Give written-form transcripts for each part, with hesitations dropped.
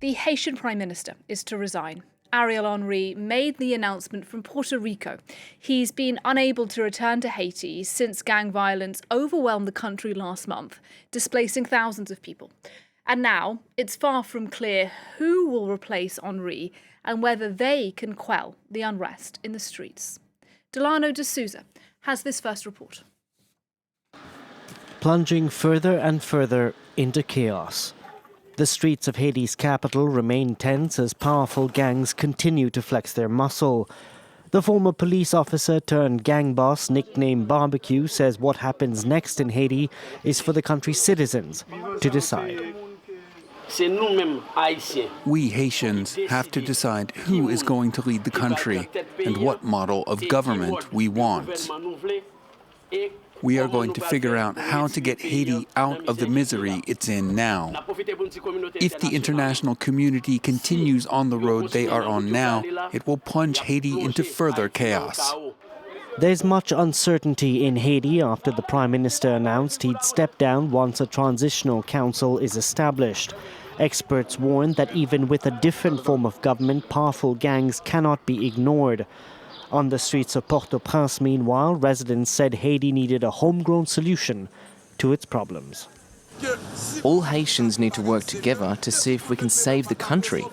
The Haitian Prime Minister is to resign. Ariel Henry made the announcement from Puerto Rico. He's been unable to return to Haiti since gang violence overwhelmed the country last month, displacing thousands of people. And now it's far from clear who will replace Henry and whether they can quell the unrest in the streets. Delano D'Souza has this first report. Plunging further and further into chaos. The streets of Haiti's capital remain tense as powerful gangs continue to flex their muscle. The former police officer turned gang boss, nicknamed Barbecue, says what happens next in Haiti is for the country's citizens to decide. We Haitians have to decide who is going to lead the country and what model of government we want. We are going to figure out how to get Haiti out of the misery it's in now. If the international community continues on the road they are on now, it will plunge Haiti into further chaos. There's much uncertainty in Haiti after the Prime Minister announced he'd step down once a transitional council is established. Experts warn that even with a different form of government, powerful gangs cannot be ignored. On the streets of Port-au-Prince, meanwhile, residents said Haiti needed a homegrown solution to its problems. All Haitians need to work together to see if we can save the country.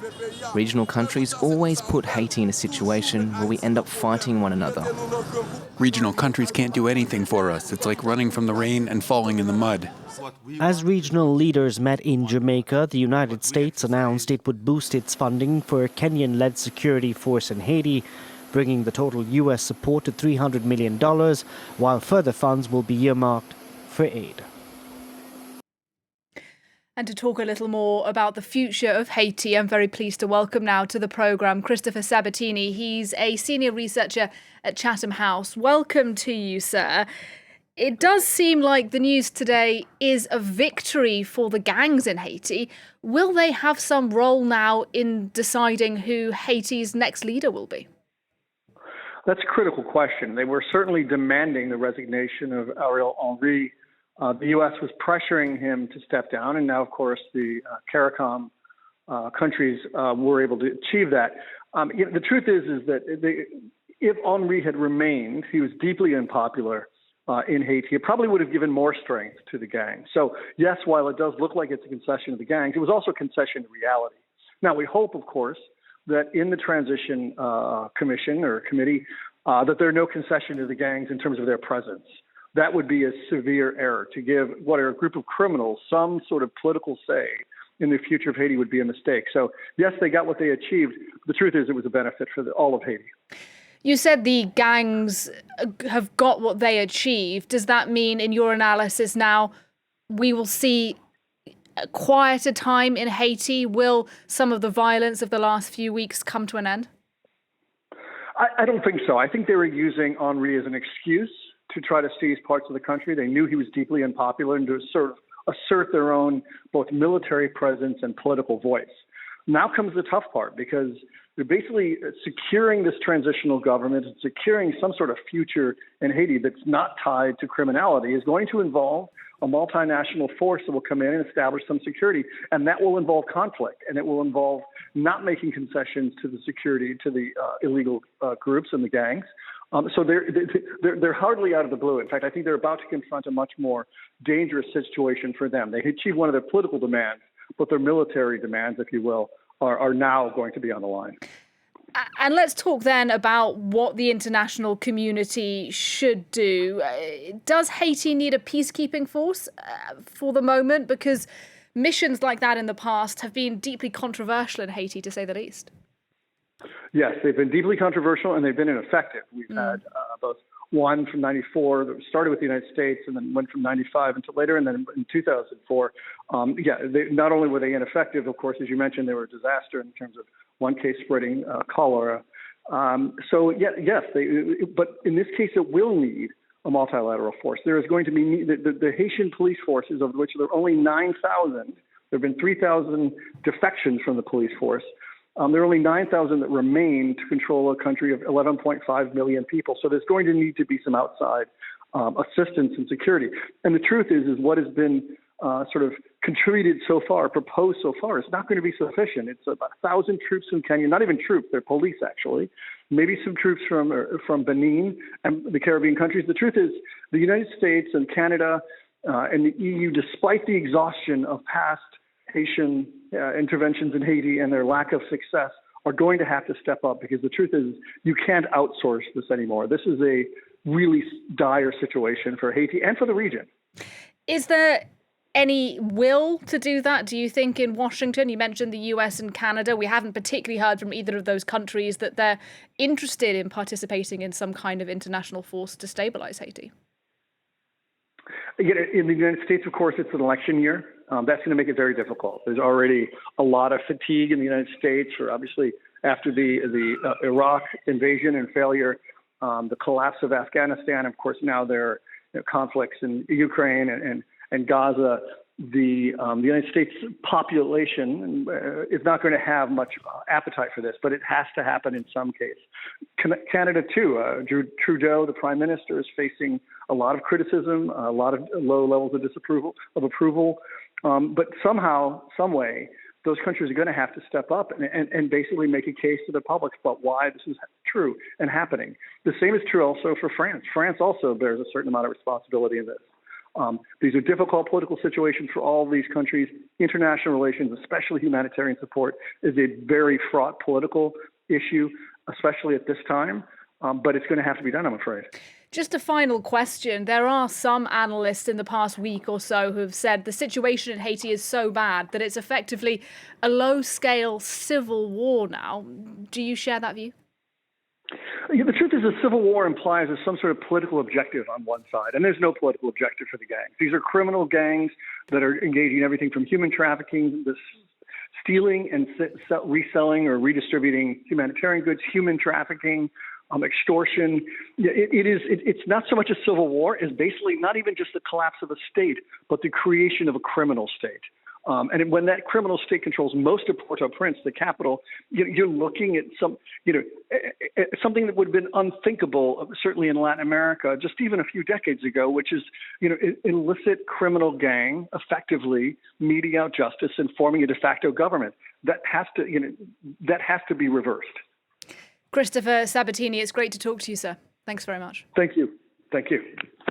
Regional countries always put Haiti in a situation where we end up fighting one another. Regional countries can't do anything for us. It's like running from the rain and falling in the mud. As regional leaders met in Jamaica, the United States announced it would boost its funding for a Kenyan-led security force in Haiti, bringing the total U.S. support to $300 million, while further funds will be earmarked for aid. And to talk a little more about the future of Haiti, I'm very pleased to welcome now to the programme Christopher Sabatini. He's a senior researcher at Chatham House. Welcome to you, sir. It does seem like the news today is a victory for the gangs in Haiti. Will they have some role now in deciding who Haiti's next leader will be? That's a critical question. They were certainly demanding the resignation of Ariel Henry. The U.S. was pressuring him to step down, and now, of course, the CARICOM countries were able to achieve that. The truth is that if Henry had remained, he was deeply unpopular in Haiti. It probably would have given more strength to the gang. So, yes, while it does look like it's a concession to the gangs, it was also a concession to reality. Now, we hope, of course, that in the transition commission or committee, that there are no concession to the gangs in terms of their presence. That would be a severe error. To give what are a group of criminals some sort of political say in the future of Haiti would be a mistake. So, yes, they got what they achieved. The truth is it was a benefit for all of Haiti. You said the gangs have got what they achieved. Does that mean, in your analysis now, we will see a quieter time in Haiti? Will some of the violence of the last few weeks come to an end? I don't think so. I think they were using Henry as an excuse to try to seize parts of the country. They knew he was deeply unpopular and to sort of assert their own both military presence and political voice. Now comes the tough part, because they're basically securing this transitional government and securing some sort of future in Haiti that's not tied to criminality is going to involve a multinational force that will come in and establish some security. And that will involve conflict, and it will involve not making concessions to the security, to the illegal groups and the gangs. So they're hardly out of the blue. In fact, I think they're about to confront a much more dangerous situation for them. They achieved one of their political demands, but their military demands, if you will, are now going to be on the line. And let's talk then about what the international community should do. Does Haiti need a peacekeeping force for the moment? Because missions like that in the past have been deeply controversial in Haiti, to say the least. Yes, they've been deeply controversial and they've been ineffective. We've had both one from 94 that started with the United States and then went from 95 until later, and then in 2004. Not only were they ineffective, of course, as you mentioned, they were a disaster in terms of one case spreading cholera. Yes, but in this case, it will need a multilateral force. There is going to be the Haitian police forces, of which there are only 9,000. There have been 3,000 defections from the police force. There are only 9,000 that remain to control a country of 11.5 million people. So there's going to need to be some outside assistance and security. And the truth is what has been sort of contributed so far, proposed so far, is not going to be sufficient. It's about 1,000 troops from Kenya, not even troops, they're police actually, maybe some troops from Benin and the Caribbean countries. The truth is the United States and Canada and the EU, despite the exhaustion of past Haitian interventions in Haiti and their lack of success, are going to have to step up, because the truth is you can't outsource this anymore. This is a really dire situation for Haiti and for the region. Is there any will to do that, do you think, in Washington? You mentioned the US and Canada. We haven't particularly heard from either of those countries that they're interested in participating in some kind of international force to stabilize Haiti. In the United States, of course, it's an election year. That's going to make it very difficult. There's already a lot of fatigue in the United States, obviously after the Iraq invasion and failure, the collapse of Afghanistan. Of course, now there are conflicts in Ukraine and Gaza. The United States population is not going to have much appetite for this, but it has to happen in some case. Canada, too. Trudeau, the Prime Minister, is facing a lot of criticism, a lot of low levels of approval. But somehow, some way, those countries are going to have to step up and basically make a case to the public about why this is true and happening. The same is true also for France. France also bears a certain amount of responsibility in this. These are difficult political situations for all of these countries. International relations, especially humanitarian support, is a very fraught political issue, especially at this time. But it's going to have to be done, I'm afraid. Just a final question. There are some analysts in the past week or so who have said the situation in Haiti is so bad that it's effectively a low-scale civil war now. Do you share that view? Yeah, the truth is a civil war implies there's some sort of political objective on one side, and there's no political objective for the gangs. These are criminal gangs that are engaging in everything from human trafficking, stealing and reselling or redistributing humanitarian goods, human trafficking, extortion. It's not so much a civil war as basically not even just the collapse of a state, but the creation of a criminal state. And when that criminal state controls most of Port-au-Prince, the capital, you're looking at something that would have been unthinkable, certainly in Latin America, just even a few decades ago, which is, illicit criminal gang effectively meting out justice and forming a de facto government. That has to be reversed. Christopher Sabatini, it's great to talk to you, sir. Thanks very much. Thank you. Thank you.